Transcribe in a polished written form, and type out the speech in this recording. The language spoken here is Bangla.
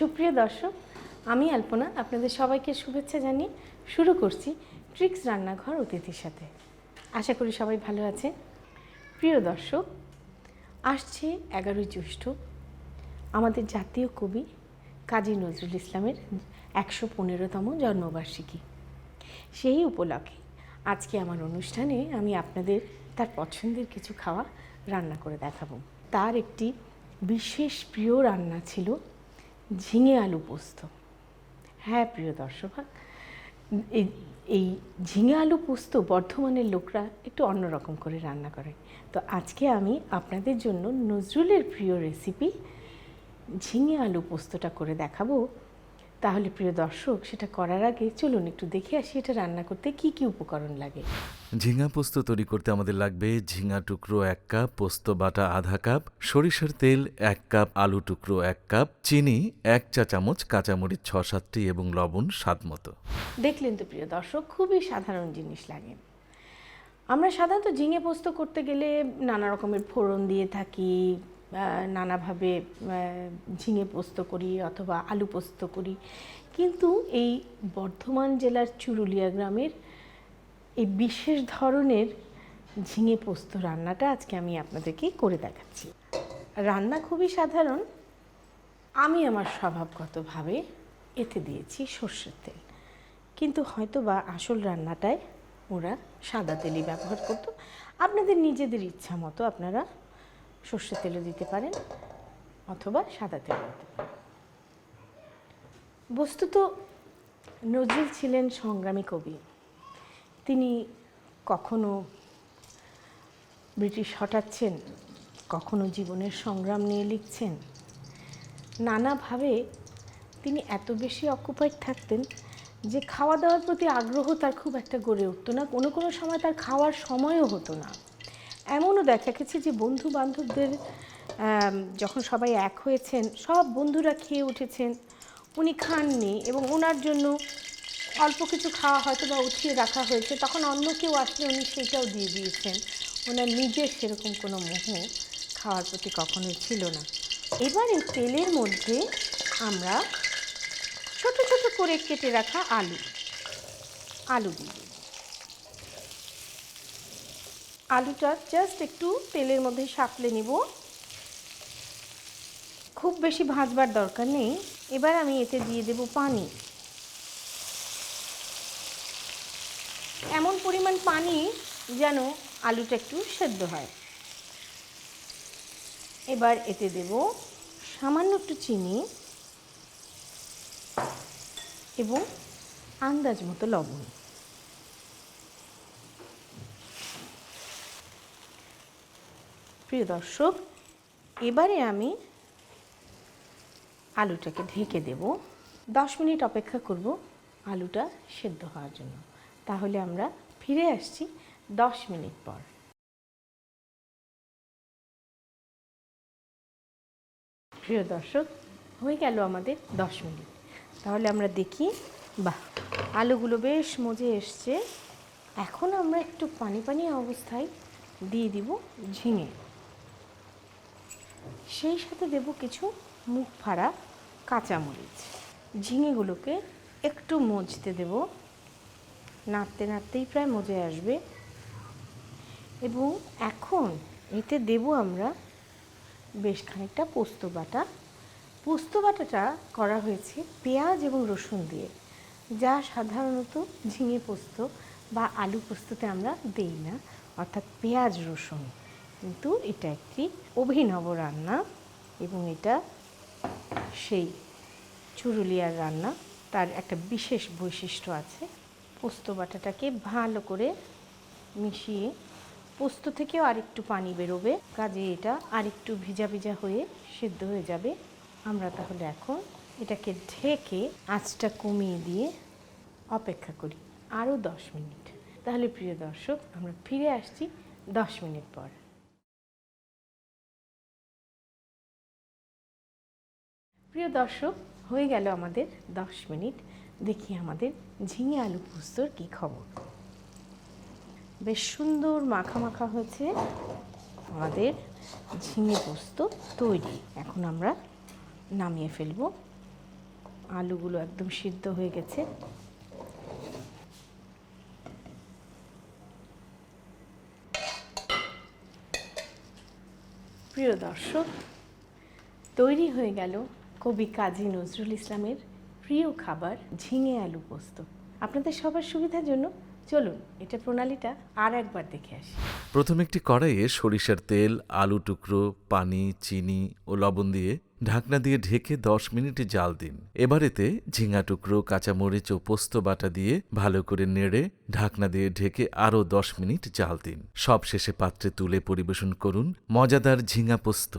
সুপ্রিয় দর্শক, আমি আলপনা আপনাদের সবাইকে শুভেচ্ছা জানিয়ে শুরু করছি ট্রিক্স রান্নাঘর অতিথির সাথে। আশা করি সবাই ভালো আছে। প্রিয় দর্শক, আসছে 11ই জ্যৈষ্ঠ আমাদের জাতীয় কবি কাজী নজরুল ইসলামের 115তম জন্মবার্ষিকী। সেই উপলক্ষে আজকে আমার অনুষ্ঠানে আমি আপনাদের তার পছন্দের কিছু খাওয়া রান্না করে দেখাবো। তার একটি বিশেষ প্রিয় রান্না ছিল ঝিঙে আলু পোস্ত। হ্যাঁ প্রিয় দর্শক, এই ঝিঙে আলু পোস্ত বর্ধমানের লোকরা একটু অন্যরকম করে রান্না করে। তো আজকে আমি আপনাদের জন্য নজরুলের প্রিয় রেসিপি ঝিঙে আলু পোস্তটা করে দেখাবো। তাহলে প্রিয় দর্শক, সেটা করার আগে চলুন একটু দেখে আসি এটা রান্না করতে কি কি উপকরণ লাগে। ঝিঙা পোস্ত তৈরি করতে আমাদের লাগবে ঝিঙা টুকরো 1 কাপ, পোস্ত বাটা আধা কাপ, সরিষার তেল 1 কাপ, আলু টুকরো 1 কাপ, চিনি 1 চা চামচ, কাঁচামরিচ 6-7টি এবং লবণ স্বাদ মতো। দেখলেন তো প্রিয় দর্শক, খুবই সাধারণ জিনিস লাগে। আমরা সাধারণত ঝিঙে পোস্ত করতে গেলে নানা রকমের ফোড়ন দিয়ে থাকি, নানাভাবে ঝিঙে পোস্ত করি অথবা আলু পোস্ত করি, কিন্তু এই বর্ধমান জেলার চুরুলিয়া গ্রামের এই বিশেষ ধরনের ঝিঙে পোস্ত রান্নাটা আজকে আমি আপনাদেরকে করে দেখাচ্ছি। রান্না খুবই সাধারণ। আমি আমার স্বভাবগতভাবে এতে দিয়েছি সর্ষের তেল, কিন্তু হয়তো বা আসল রান্নাটায় ওরা সাদা তেলই ব্যবহার করতো। আপনাদের নিজেদের ইচ্ছা মতো আপনারা সর্ষের তেলও দিতে পারেন অথবা সাদা তেলও দিতে পারেন। বস্তুত নজরুল ছিলেন সংগ্রামী কবি। তিনি কখনো ব্রিটিশ হটাচ্ছেন, কখনো জীবনের সংগ্রাম নিয়ে লিখছেন। নানাভাবে তিনি এত বেশি অকুপাইড থাকতেন যে খাওয়া দাওয়ার প্রতি আগ্রহ তার খুব একটা গড়ে উঠতো না। কোনো সময় তার খাওয়ার সময়ও হতো না। এমনও দেখা গেছে যে বন্ধু বান্ধবদের যখন সবাই এক হয়েছেন, সব বন্ধুরা খেয়ে উঠেছেন, উনি খাননি এবং ওনার জন্য অল্প কিছু খাওয়া হয়তো বা উঠিয়ে রাখা হয়েছে, তখন অন্য কেউ আসলে উনি সেটাও দিয়ে দিয়েছেন। ওনার নিজের সেরকম কোনো মোহ খাওয়ার প্রতি কখনোই ছিল না। এবার এই তেলের মধ্যে আমরা ছোট ছোট করে কেটে রাখা আলু দিয়ে দিই। আলুটা জাস্ট একটু তেলের মধ্যে সাঁতলে নিব, খুব বেশি ভাজবার দরকার নেই। এবার আমি এতে দিয়ে দেব পানি, এমন পরিমাণ পানি যেন আলুটা একটু সেদ্ধ হয়। এবার এতে দেব সামান্য একটু চিনি এবং আন্দাজ মতো লবণ। প্রিয় দর্শক, এবারে আমি আলুটাকে ঢেকে দেব। 10 মিনিট অপেক্ষা করব আলুটা সেদ্ধ হওয়ার জন্য। তাহলে আমরা ফিরে আসছি 10 মিনিট পর। প্রিয় দর্শক, হয়ে গেল আমাদের 10 মিনিট। তাহলে আমরা দেখি, বাহ, আলুগুলো বেশ মজে এসছে। এখন আমরা একটু পানি পানি অবস্থায় দিয়ে দিব ঝিঙে, সেই সাথে দেব কিছু মুখ ফাড়া কাঁচামরিচ। ঝিঙেগুলোকে একটু মজতে দেব, নাড়তে নাড়তেই প্রায় মজে আসবে। এবং এখন এতে দেব আমরা বেশ খানিকটা পোস্ত বাটা। পোস্ত বাটাটা করা হয়েছে পেঁয়াজ এবং রসুন দিয়ে, যা সাধারণত ঝিঙে পোস্ত বা আলু পোস্ততে আমরা দেই না, অর্থাৎ পেঁয়াজ রসুন। কিন্তু এটা একটি অভিনব রান্না এবং এটা সেই চুরুলিয়ার রান্না। তার একটা বিশেষ বৈশিষ্ট্য আছে। পোস্ত বাটাটাকে ভালো করে মিশিয়ে, পোস্ত থেকেও আরেকটু পানি বেরোবে, কাজে এটা আরেকটু ভিজা ভিজা হয়ে সিদ্ধ হয়ে যাবে। আমরা তাহলে এখন এটাকে ঢেকে আঁচটা কমিয়ে দিয়ে অপেক্ষা করি আরও 10 মিনিট। তাহলে প্রিয় দর্শক, আমরা ফিরে আসছি 10 মিনিট পর। প্রিয় দর্শক, হয়ে গেল আমাদের 10 মিনিট। দেখি আমাদের ঝিঙে আলু পোস্তর কী খবর। বেশ সুন্দর মাখা মাখা হয়েছে আমাদের ঝিঙে পোস্ত তৈরি। এখন আমরা নামিয়ে ফেলব। আলুগুলো একদম সিদ্ধ হয়ে গেছে। প্রিয় দর্শক, তৈরি হয়ে গেল কবি কাজী নজরুল ইসলামের প্রিয় খাবার ঝিঙে আলু পোস্ত। আপনাদের সবার সুবিধার জন্য চলুন এটা প্রণালীটা আর একবার দেখে আসি। প্রথমে একটি কড়াইয়ে সরিষার তেল, আলু টুকরো, পানি, চিনি ও লবণ দিয়ে ঢাকনা দিয়ে ঢেকে 10 মিনিট জাল দিন। এবার এতে ঝিঙা টুকরো, কাঁচামরিচ ও পোস্ত বাটা দিয়ে ভালো করে নেড়ে ঢাকনা দিয়ে ঢেকে আরও 10 মিনিট জাল দিন। সব শেষে পাত্রে তুলে পরিবেশন করুন মজাদার ঝিঙা পোস্ত।